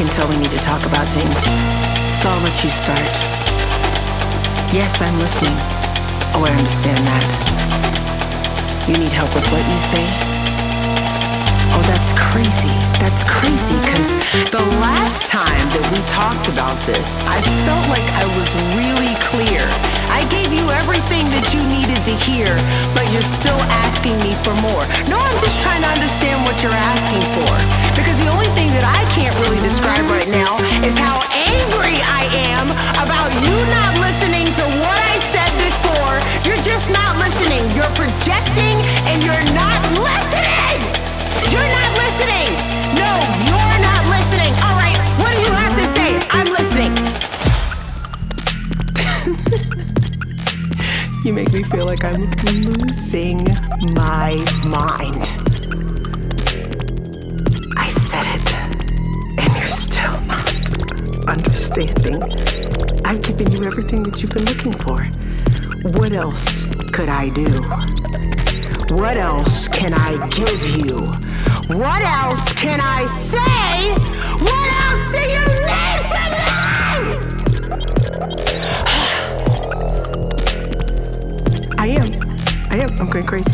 can tell we need to talk about things, so I'll let you start. Yes, I'm listening. Oh, I understand that. You need help with what you say? Oh, that's crazy. That's crazy, because the last time that we talked about this, I felt like I was really clear. I gave you everything that you needed to hear, but you're still asking me for more. No, I'm just trying to understand what you're asking for. Because the only thing that I can't really describe right now is how angry I am about you not listening to what I said before. You're just not listening. You're projecting and you're not listening. You're not listening. No, you're not listening. All right, what do you have to say? I'm listening. You make me feel like I'm losing my mind. I said it, and you're still not understanding. I've given you everything that you've been looking for. What else could I do? What else can I give you? What else can I say? What else do you need from me? I am. I'm going crazy.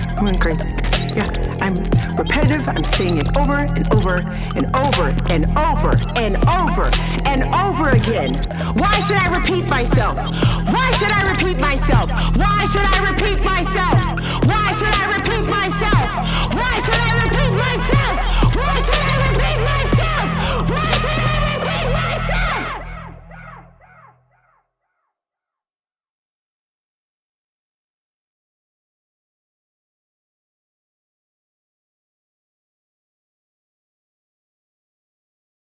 Yeah, I'm repetitive. I'm saying it over and over and over and over and over and over again. Why should I repeat myself? Why should I repeat myself? Why should I repeat myself? Why should I repeat myself? Why should I repeat myself? Why should I repeat myself?